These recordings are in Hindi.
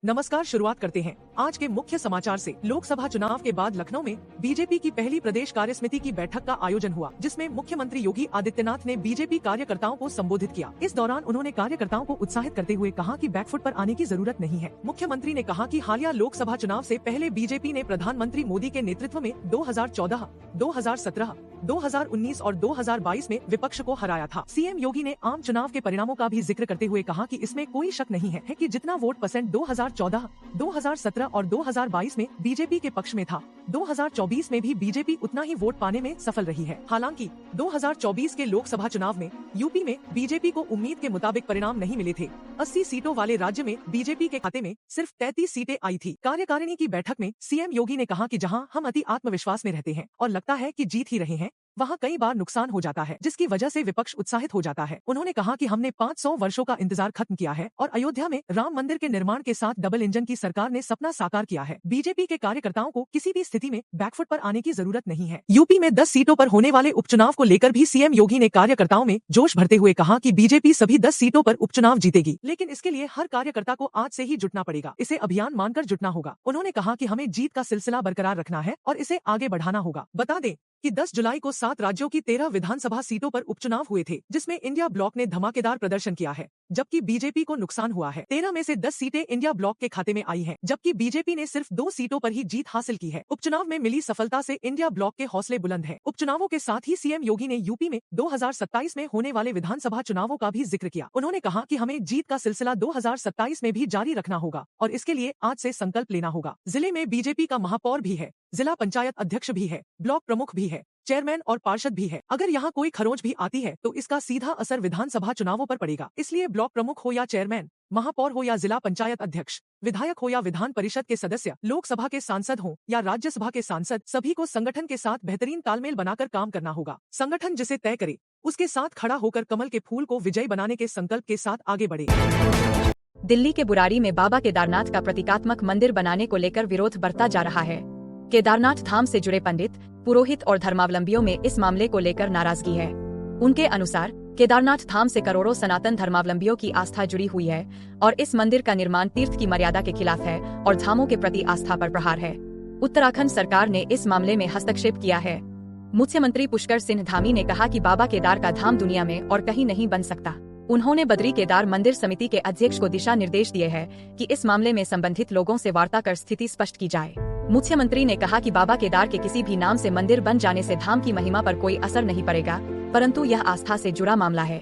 नमस्कार। शुरुआत करते हैं आज के मुख्य समाचार से। लोकसभा चुनाव के बाद लखनऊ में बीजेपी की पहली प्रदेश कार्यसमिति की बैठक का आयोजन हुआ, जिसमें मुख्यमंत्री योगी आदित्यनाथ ने बीजेपी कार्यकर्ताओं को संबोधित किया। इस दौरान उन्होंने कार्यकर्ताओं को उत्साहित करते हुए कहा कि बैकफुट पर आने की जरूरत नहीं है। मुख्यमंत्री ने कहा कि हालिया लोकसभा चुनाव से पहले बीजेपी ने प्रधानमंत्री मोदी के नेतृत्व में 2014, 2017, 2019 और 2022 में विपक्ष को हराया था। सीएम योगी ने आम चुनाव के परिणामों का भी जिक्र करते हुए कहा कि इसमें कोई शक नहीं है कि जितना वोट परसेंट 2014, 2017 और 2022 में बीजेपी के पक्ष में था, 2024 में भी बीजेपी उतना ही वोट पाने में सफल रही है। हालांकि 2024 के लोकसभा चुनाव में यूपी में बीजेपी को उम्मीद के मुताबिक परिणाम नहीं मिले थे। 80 सीटों वाले राज्य में बीजेपी के खाते में सिर्फ 33 सीटें आई थी। कार्यकारिणी की बैठक में सीएम योगी ने कहा कि जहां हम अति आत्मविश्वास में रहते हैं और लगता है कि जीत ही रहे हैं, वहाँ कई बार नुकसान हो जाता है, जिसकी वजह से विपक्ष उत्साहित हो जाता है। उन्होंने कहा कि हमने 500 वर्षों का इंतजार खत्म किया है और अयोध्या में राम मंदिर के निर्माण के साथ डबल इंजन की सरकार ने सपना साकार किया है। बीजेपी के कार्यकर्ताओं को किसी भी स्थिति में बैकफुट पर आने की जरूरत नहीं है। यूपी में 10 सीटों पर होने वाले उपचुनाव को लेकर भी सीएम योगी ने कार्यकर्ताओं में जोश भरते हुए कहा कि बीजेपी सभी 10 सीटों पर उपचुनाव जीतेगी, लेकिन इसके लिए हर कार्यकर्ता को आज से ही जुटना पड़ेगा। इसे अभियान मानकर जुटना होगा। उन्होंने कहा कि हमें जीत का सिलसिला बरकरार रखना है और इसे आगे बढ़ाना होगा। बता दें कि 10 जुलाई को 7 राज्यों की 13 विधानसभा सीटों पर उपचुनाव हुए थे, जिसमें इंडिया ब्लॉक ने धमाकेदार प्रदर्शन किया है, जबकि बीजेपी को नुकसान हुआ है। 13 में से 10 सीटें इंडिया ब्लॉक के खाते में आई हैं, जबकि बीजेपी ने सिर्फ 2 सीटों पर ही जीत हासिल की है। उपचुनाव में मिली सफलता से इंडिया ब्लॉक के हौसले बुलंद हैं। उपचुनावों के साथ ही सीएम योगी ने यूपी में 2027 में होने वाले विधानसभा चुनावों का भी जिक्र किया। उन्होंने कहा कि हमें जीत का सिलसिला 2027 में भी जारी रखना होगा और इसके लिए आज से संकल्प लेना होगा। जिले में बीजेपी का महापौर भी है, जिला पंचायत अध्यक्ष भी है, ब्लॉक प्रमुख भी है, चेयरमैन और पार्षद भी है। अगर यहाँ कोई खरोंच भी आती है तो इसका सीधा असर विधानसभा चुनावों पर पड़ेगा। इसलिए ब्लॉक प्रमुख हो या चेयरमैन, महापौर हो या जिला पंचायत अध्यक्ष, विधायक हो या विधान परिषद के सदस्य, लोकसभा के सांसद हो या राज्यसभा के सांसद, सभी को संगठन के साथ बेहतरीन तालमेल बनाकर काम करना होगा। संगठन जिसे तय करे उसके साथ खड़ा होकर कमल के फूल को विजयी बनाने के संकल्प के साथ आगे बढ़े। दिल्ली के बुराड़ी में बाबा केदारनाथ का प्रतीकात्मक मंदिर बनाने को लेकर विरोध बढ़ता जा रहा है। केदारनाथ धाम से जुड़े पंडित, पुरोहित और धर्मावलंबियों में इस मामले को लेकर नाराजगी है। उनके अनुसार केदारनाथ धाम से करोड़ों सनातन धर्मावलंबियों की आस्था जुड़ी हुई है और इस मंदिर का निर्माण तीर्थ की मर्यादा के खिलाफ है और धामों के प्रति आस्था पर प्रहार है। उत्तराखंड सरकार ने इस मामले में हस्तक्षेप किया है। मुख्यमंत्री पुष्कर सिंह धामी ने कहा कि बाबा केदार का धाम दुनिया में और कहीं नहीं बन सकता। उन्होंने बद्री केदार मंदिर समिति के अध्यक्ष को दिशा निर्देश दिए हैं कि इस मामले में संबंधित लोगों से वार्ता कर स्थिति स्पष्ट की जाए। मुख्यमंत्री ने कहा कि बाबा केदार के किसी भी नाम से मंदिर बन जाने से धाम की महिमा पर कोई असर नहीं पड़ेगा, परंतु यह आस्था से जुड़ा मामला है।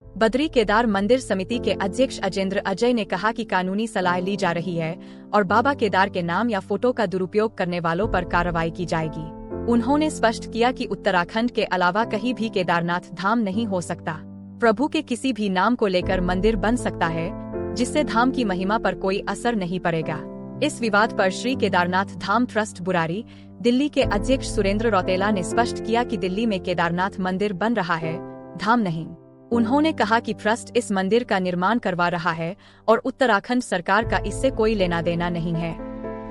बद्री केदार मंदिर समिति के अध्यक्ष अजेंद्र अजय ने कहा कि कानूनी सलाह ली जा रही है और बाबा केदार के नाम या फोटो का दुरुपयोग करने वालों पर कार्रवाई की जाएगी। उन्होंने स्पष्ट किया कि उत्तराखंड के अलावा कहीं भी केदारनाथ धाम नहीं हो सकता। प्रभु के किसी भी नाम को लेकर मंदिर बन सकता है, जिससे धाम की महिमा पर कोई असर नहीं पड़ेगा। इस विवाद पर श्री केदारनाथ धाम ट्रस्ट बुराड़ी, दिल्ली के अध्यक्ष सुरेंद्र रौतेला ने स्पष्ट किया कि दिल्ली में केदारनाथ मंदिर बन रहा है, धाम नहीं। उन्होंने कहा कि ट्रस्ट इस मंदिर का निर्माण करवा रहा है और उत्तराखंड सरकार का इससे कोई लेना देना नहीं है।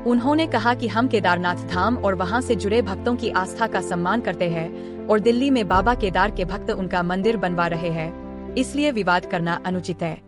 उन्होंने कहा कि हम केदारनाथ धाम और वहां से जुड़े भक्तों की आस्था का सम्मान करते हैं और दिल्ली में बाबा केदार के भक्त उनका मंदिर बनवा रहे हैं, इसलिए विवाद करना अनुचित है।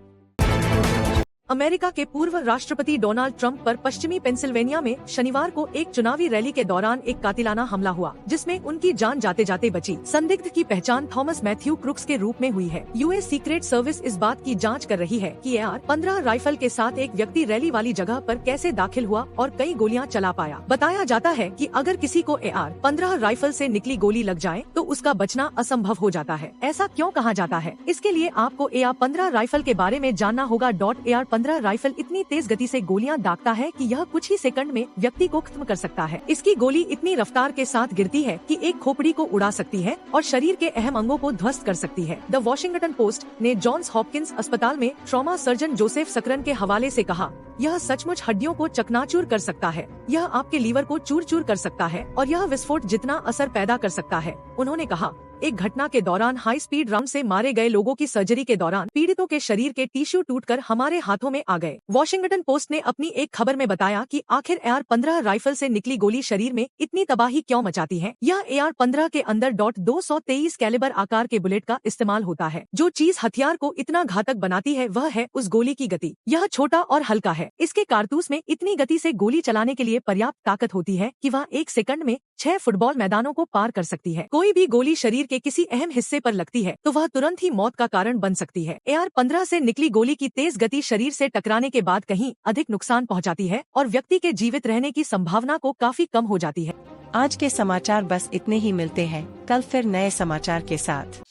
अमेरिका के पूर्व राष्ट्रपति डोनाल्ड ट्रंप पर पश्चिमी पेंसिल्वेनिया में शनिवार को एक चुनावी रैली के दौरान एक कातिलाना हमला हुआ, जिसमें उनकी जान जाते जाते बची। संदिग्ध की पहचान थॉमस मैथ्यू क्रुक्स के रूप में हुई है। यूएस सीक्रेट सर्विस इस बात की जांच कर रही है कि AR-15 राइफल के साथ एक व्यक्ति रैली वाली जगह पर कैसे दाखिल हुआ और कई गोलियां चला पाया। बताया जाता है कि अगर किसी को AR-15 राइफल से निकली गोली लग जाए तो उसका बचना असंभव हो जाता है। ऐसा क्यों कहा जाता है? इसके लिए आपको AR-15 राइफल के बारे में जानना होगा। AR-15 राइफल इतनी तेज गति से गोलियां दागता है कि यह कुछ ही सेकंड में व्यक्ति को खत्म कर सकता है। इसकी गोली इतनी रफ्तार के साथ गिरती है कि एक खोपड़ी को उड़ा सकती है और शरीर के अहम अंगों को ध्वस्त कर सकती है। द वॉशिंगटन पोस्ट ने जॉन्स हॉपकिंस अस्पताल में ट्रॉमा सर्जन जोसेफ सकरन के हवाले से कहा, यह सचमुच हड्डियों को चकनाचूर कर सकता है, यह आपके लीवर को चूर चूर कर सकता है और यह विस्फोट जितना असर पैदा कर सकता है। उन्होंने कहा, एक घटना के दौरान हाई स्पीड राउंड से मारे गए लोगों की सर्जरी के दौरान पीड़ितों के शरीर के टिश्यू टूटकर हमारे हाथों में आ गए। वॉशिंगटन पोस्ट ने अपनी एक खबर में बताया कि आखिर AR-15 राइफल से निकली गोली शरीर में इतनी तबाही क्यों मचाती है। यह AR-15 के अंदर .223 कैलिबर आकार के बुलेट का इस्तेमाल होता है। जो चीज हथियार को इतना घातक बनाती है वह है उस गोली की गति। यह छोटा और हल्का है। इसके कारतूस में इतनी गति से गोली चलाने के लिए पर्याप्त ताकत होती है कि वह 1 सेकंड में 6 फुटबॉल मैदानों को पार कर सकती है। कोई भी गोली शरीर के किसी अहम हिस्से पर लगती है तो वह तुरंत ही मौत का कारण बन सकती है। AR-15 से निकली गोली की तेज गति शरीर से टकराने के बाद कहीं अधिक नुकसान पहुंचाती है और व्यक्ति के जीवित रहने की संभावना को काफी कम हो जाती है। आज के समाचार बस इतने ही। मिलते हैं कल फिर नए समाचार के साथ।